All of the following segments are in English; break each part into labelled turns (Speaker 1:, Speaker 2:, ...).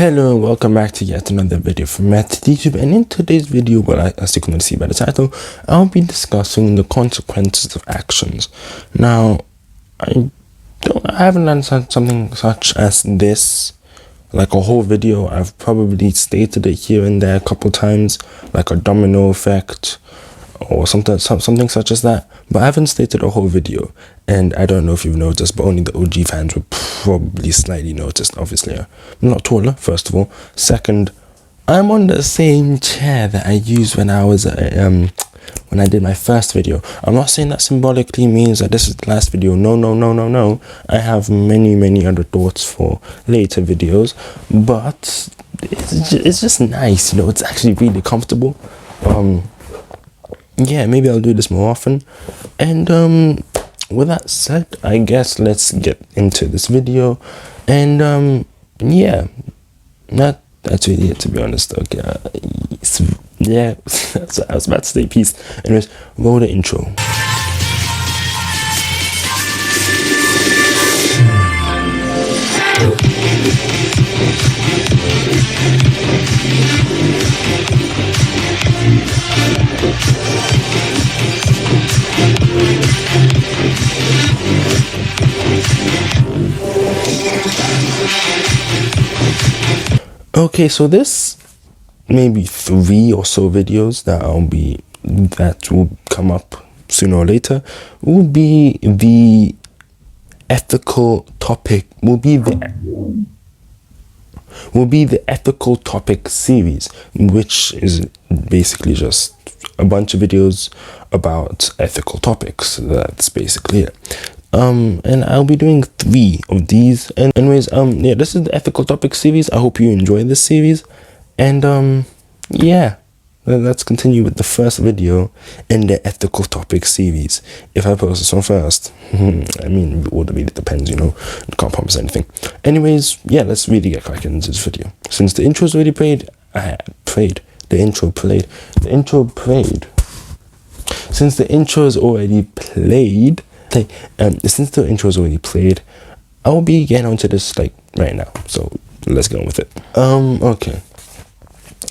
Speaker 1: Hello and welcome back to yet another video from Mattydtube, and in today's video, well, as you can see by the title, I'll be discussing the consequences of actions. Now, I haven't done something such as this, like a whole video. I've probably stated it here and there a couple times, like a domino effect or something such as that, but I haven't stated a whole video. And I don't know if you've noticed, but only the OG fans would probably slightly noticed. Obviously, I'm not taller, first of all. Second, I'm on the same chair that I used when I was when I did my first video. I'm not saying that symbolically means that this is the last video. No. I have many other thoughts for later videos, but it's just nice, you know. It's actually really comfortable. Yeah, maybe I'll do this more often. And with that said, I guess let's get into this video. And yeah, that's really it, to be honest. Okay, yeah, I was about to say peace. Anyways, roll the intro. Okay, so this maybe 3 or so videos that will come up sooner or later will be the ethical topic, will be the ethical topic series, which is basically just a bunch of videos about ethical topics. That's basically it. And I'll be doing 3 of these. And anyways, yeah, this is the ethical topic series. I hope you enjoy this series. And yeah, let's continue with the first video in the ethical topic series. If I post this one first, I mean, it really depends, you know. Can't promise anything. Anyways, yeah, let's really get cracking into this video. Since the intro's already played, since the intro is already played, I will be getting onto this like right now. So let's get on with it. Okay.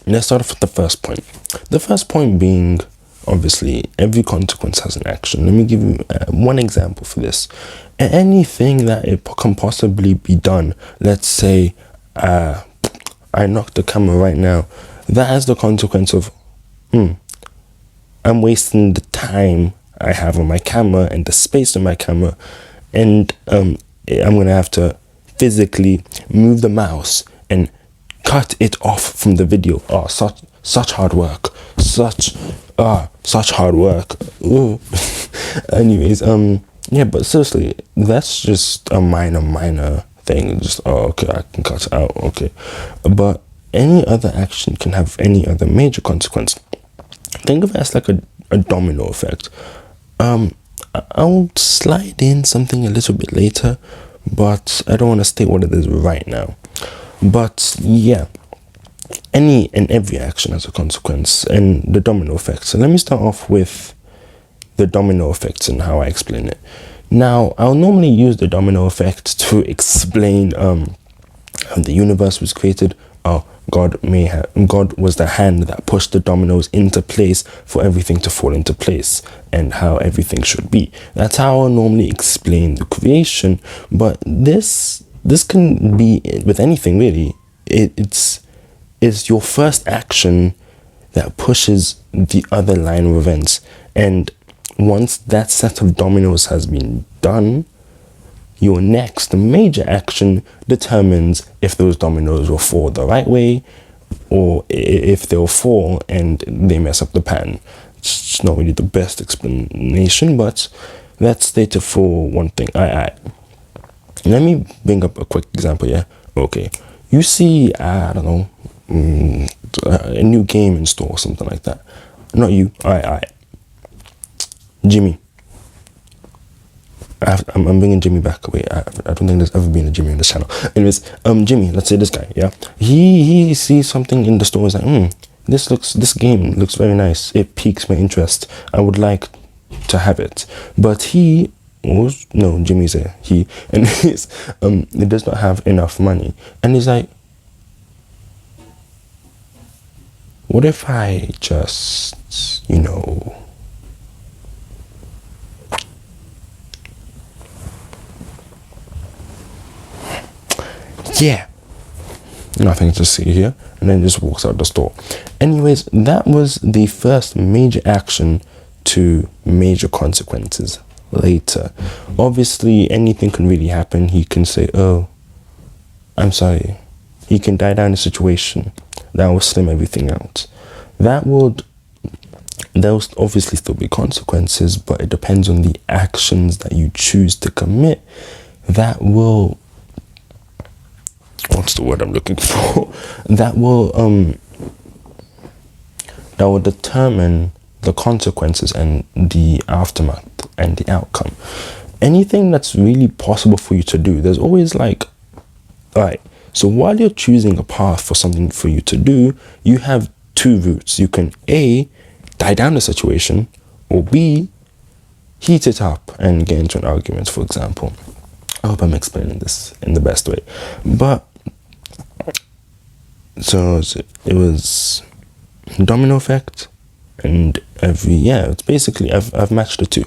Speaker 1: Let's start off with the first point. The first point being, obviously, every consequence has an action. Let me give you one example for this. Anything that it can possibly be done. Let's say I knocked the camera right now. That has the consequence of, I'm wasting the time I have on my camera and the space on my camera, and I'm gonna have to physically move the mouse and cut it off from the video. Oh, such hard work, such hard work. Ooh. Anyways, yeah, but seriously, that's just a minor thing. Just, oh, okay, I can cut it out, okay. But any other action can have any other major consequence. Think of it as like a domino effect. I'll slide in something a little bit later, but I don't want to state what it is right now. But yeah, any and every action has a consequence, and the domino effect. So let me start off with the domino effects and how I explain it. Now, I'll normally use the domino effect to explain how the universe was created. God was the hand that pushed the dominoes into place for everything to fall into place, and how everything should be. That's how I normally explain the creation. But this can be with anything really. It's your first action that pushes the other line of events, and once that set of dominoes has been done, your next major action determines if those dominoes will fall the right way, or if they'll fall and they mess up the pattern. It's not really the best explanation, but let's state it for one thing. Alright. Let me bring up a quick example, yeah? Okay. You see, I don't know, a new game in store or something like that. Not you. Alright. Jimmy. I'm bringing Jimmy back. Wait, I don't think there's ever been a Jimmy on this channel. Anyways, Jimmy, let's say this guy, yeah? He sees something in the store, is like, this game looks very nice. It piques my interest. I would like to have it. But Jimmy's he, and it does not have enough money. And he's like, what if I just, you know, yeah, nothing to see here, and then just walks out the store. Anyways, that was the first major action to major consequences later. Obviously, anything can really happen. He can say, oh, I'm sorry. He can die down the situation. That will slim everything out. There'll obviously still be consequences, but it depends on the actions that you choose to commit. That will, what's the word I'm looking for? That will determine the consequences and the aftermath and the outcome. Anything that's really possible for you to do, there's always like, all right, so while you're choosing a path for something for you to do, you have two routes. You can A, die down the situation, or B, heat it up and get into an argument, for example. I hope I'm explaining this in the best way. But, so it was Domino Effect, and it's basically, I've matched the two.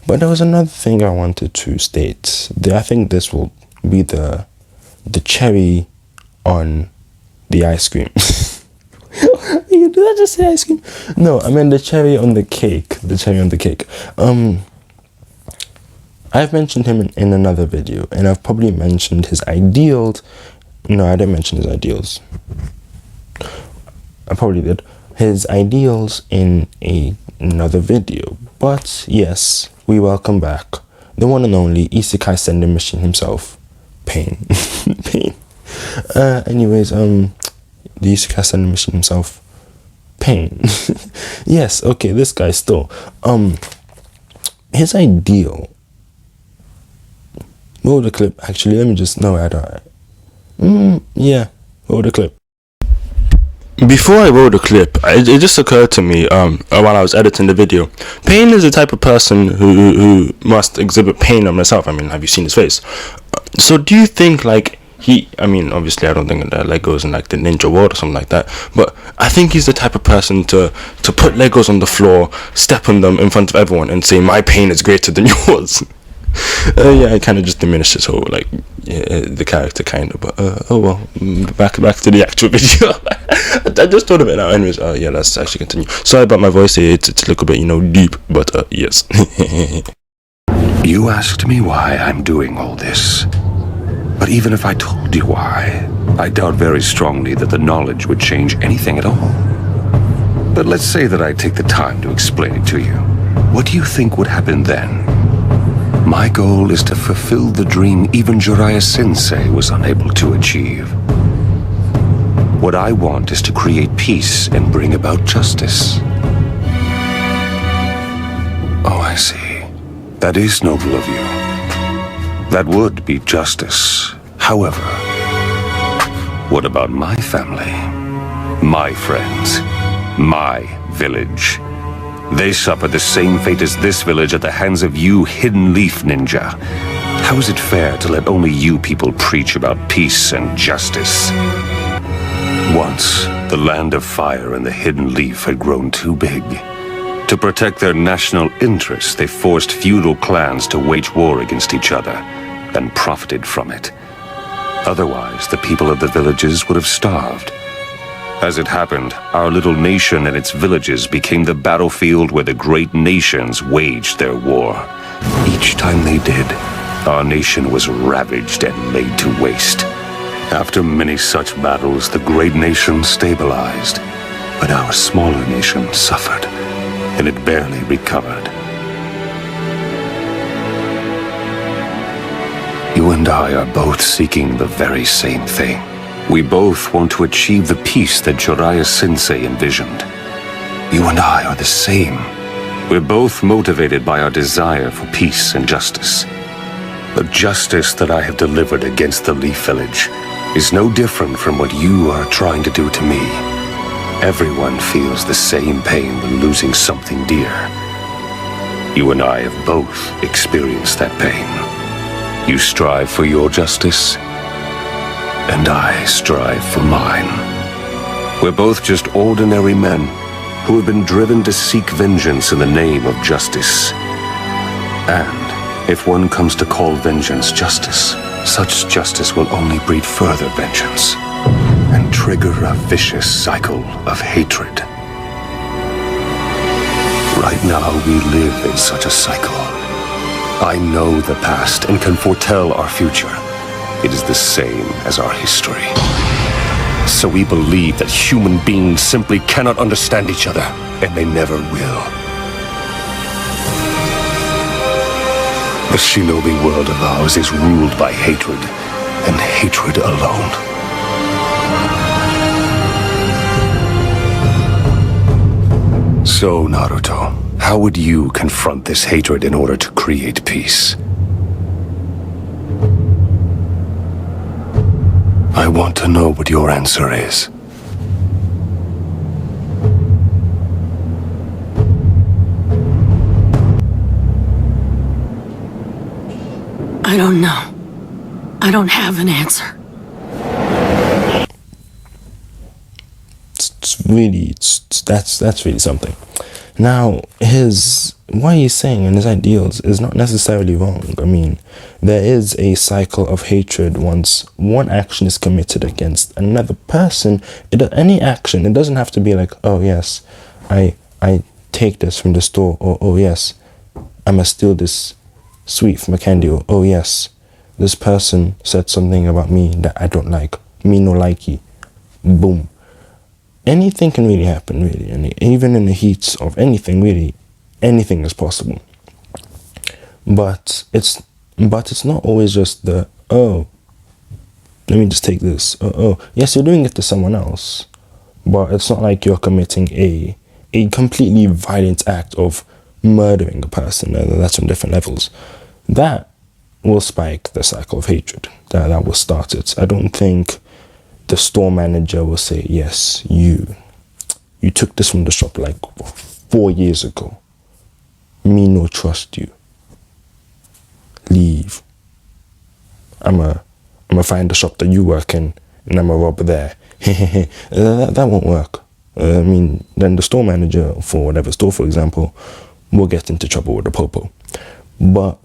Speaker 1: But there was another thing I wanted to state. I think this will be the cherry on the ice cream. Did I just say ice cream? No, I mean the cherry on the cake. The cherry on the cake. I've mentioned him in another video, and I've probably mentioned his ideals. No, I didn't mention his ideals. I probably did. His ideals in another video. But yes, we welcome back the one and only Isekai Sending Machine himself, Pain. Pain. Anyways, the Isekai Sending Machine himself, Pain. Yes, okay, this guy still. His ideal. Roll the clip. Actually, let me just. No, I don't. Yeah, roll the clip. Before I roll the clip, it just occurred to me while I was editing the video. Pain is the type of person who must exhibit pain on himself. I mean, have you seen his face? So do you think like I mean, obviously I don't think that Legos in like the ninja world or something like that, but I think he's the type of person to put Legos on the floor, step on them in front of everyone and say, my pain is greater than yours. Yeah, it kind of just diminished his whole like the character kind of, but oh well, back to the actual video. I just thought of it now. Anyways, yeah, let's actually continue. Sorry about my voice here, it's a little bit, deep, but yes.
Speaker 2: You asked me why I'm doing all this, but even if I told you why, I doubt very strongly that the knowledge would change anything at all. But let's say that I take the time to explain it to you. What do you think would happen then? My goal is to fulfill the dream even Jiraiya Sensei was unable to achieve. What I want is to create peace and bring about justice. Oh, I see. That is noble of you. That would be justice. However, what about my family? My friends? My village? They suffered the same fate as this village at the hands of you, Hidden Leaf Ninja. How is it fair to let only you people preach about peace and justice? Once, the Land of Fire and the Hidden Leaf had grown too big. To protect their national interests, they forced feudal clans to wage war against each other, and profited from it. Otherwise, the people of the villages would have starved. As it happened, our little nation and its villages became the battlefield where the great nations waged their war. Each time they did, our nation was ravaged and laid to waste. After many such battles, the great nation stabilized, but our smaller nation suffered, and it barely recovered. You and I are both seeking the very same thing. We both want to achieve the peace that Jiraiya Sensei envisioned. You and I are the same. We're both motivated by our desire for peace and justice. The justice that I have delivered against the Leaf Village is no different from what you are trying to do to me. Everyone feels the same pain when losing something dear. You and I have both experienced that pain. You strive for your justice, and I strive for mine. We're both just ordinary men who have been driven to seek vengeance in the name of justice. And if one comes to call vengeance justice, such justice will only breed further vengeance and trigger a vicious cycle of hatred. Right now, we live in such a cycle. I know the past and can foretell our future. It is the same as our history. So we believe that human beings simply cannot understand each other, and they never will. The shinobi world of ours is ruled by hatred, and hatred alone. So, Naruto, how would you confront this hatred in order to create peace? I want to know what your answer is.
Speaker 3: I don't know. I don't have an answer.
Speaker 1: That's really something. Now, what he's saying and his ideals is not necessarily wrong. I mean, there is a cycle of hatred once one action is committed against another person. Any action, it doesn't have to be like, oh yes, I take this from the store, or oh yes, I must steal this sweet from a candy, or oh yes, this person said something about me that I don't like, me no likey, boom. Anything can really happen, really, and even in the heat of anything, really, anything is possible. But it's not always just the, oh, let me just take this. Oh, yes, you're doing it to someone else, but it's not like you're committing a completely violent act of murdering a person. That's on different levels. That will spike the cycle of hatred. That will start it. I don't think the store manager will say, yes, you took this from the shop like 4 years ago. Me no trust you. Leave. I'ma find the shop that you work in and I'ma rob there. that won't work. I mean, then the store manager for whatever store, for example, will get into trouble with the popo. But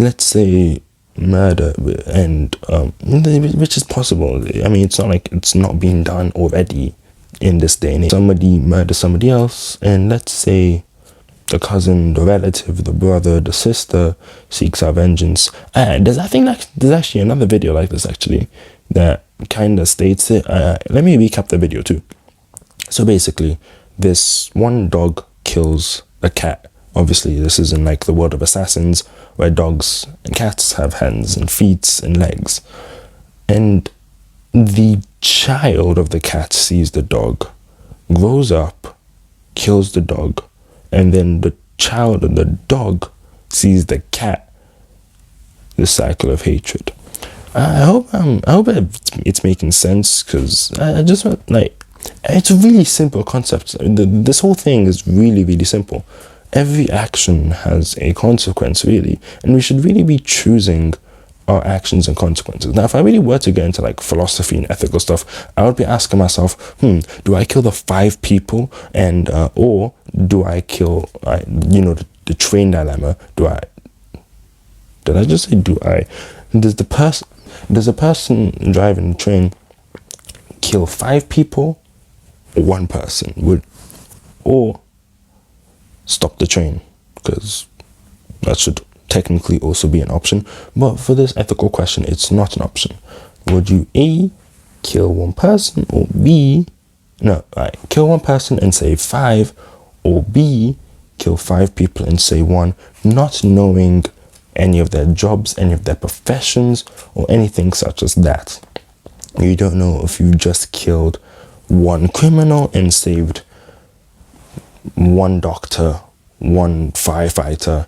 Speaker 1: let's say murder, and which is possible. I mean, it's not like it's not being done already in this day and age. Somebody murders somebody else, and let's say the cousin, the relative, the brother, the sister seeks out vengeance. I think there's actually another video like this actually that kind of states it. Let me recap the video too. So basically, this one dog kills a cat. Obviously, this is in like the world of assassins, where dogs and cats have hands and feet and legs. And the child of the cat sees the dog, grows up, kills the dog, and then the child of the dog sees the cat. The cycle of hatred. I hope it's making sense, because I just want, like, it's a really simple concept. This whole thing is really, really simple. Every action has a consequence, really, and we should really be choosing our actions and consequences. Now, if I really were to get into like philosophy and ethical stuff, I would be asking myself, do I kill the 5 people, and or do I kill, the train dilemma? Did I just say does a person driving the train kill 5 people, or 1 person? Or stop the train, because that should technically also be an option. But for this ethical question, it's not an option. Would you A, kill 1 person, or B, kill 1 person and save 5, or B, kill 5 people and save 1, not knowing any of their jobs, any of their professions, or anything such as that? You don't know if you just killed 1 criminal and saved 1 doctor, 1 firefighter,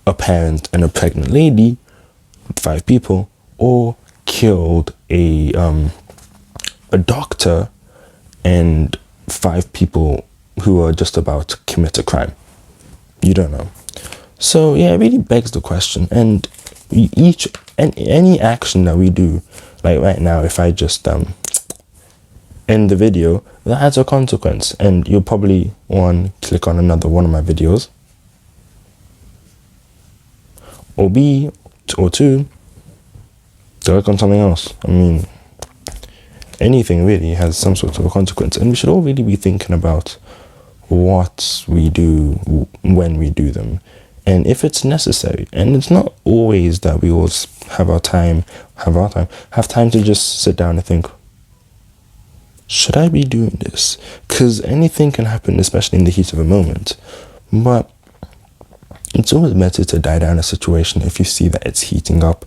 Speaker 1: a parent, and a pregnant lady, 5 people, or killed a doctor and 5 people who are just about to commit a crime. You don't know. So yeah, it really begs the question, and each any action that we do, like right now, if I just end the video, that has a consequence, and you'll probably click on another one of my videos, or B, or two, click on something else. I mean, anything really has some sort of a consequence, and we should all really be thinking about what we do when we do them, and if it's necessary. And it's not always that we always have time to just sit down and think, should I be doing this? Because anything can happen, especially in the heat of a moment. But it's always better to die down a situation if you see that it's heating up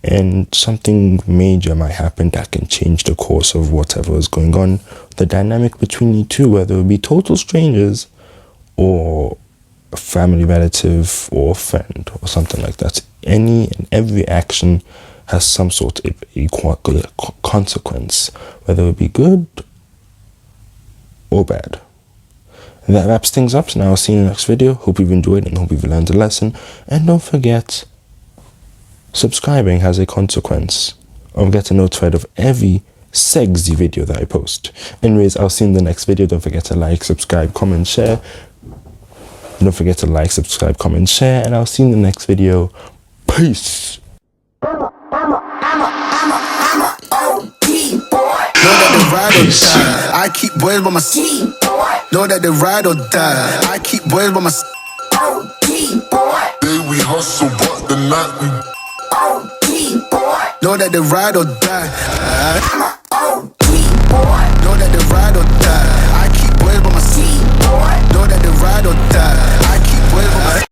Speaker 1: and something major might happen that can change the course of whatever is going on, the dynamic between you two, whether it be total strangers or a family relative or a friend or something like that. Any and every action has some sort of consequence, whether it be good or bad. And that wraps things up. So now I'll see you in the next video. Hope you've enjoyed and hope you've learned a lesson. And don't forget, subscribing has a consequence of getting notified of every sexy video that I post. Anyways, I'll see you in the next video. Don't forget to like, subscribe, comment, share. Don't forget to like, subscribe, comment, share. And I'll see you in the next video. Peace.
Speaker 4: I'm a OG boy. Know that they ride or die. I keep boys by my side. Know that they ride or die. I keep boys by my side. OG boy.
Speaker 5: Day we hustle, but the night we
Speaker 4: OG boy. Know that they ride or die. I'm a OG boy. Know that they ride or die. I keep boys by my side. Know that they ride or die. I keep boys by my side.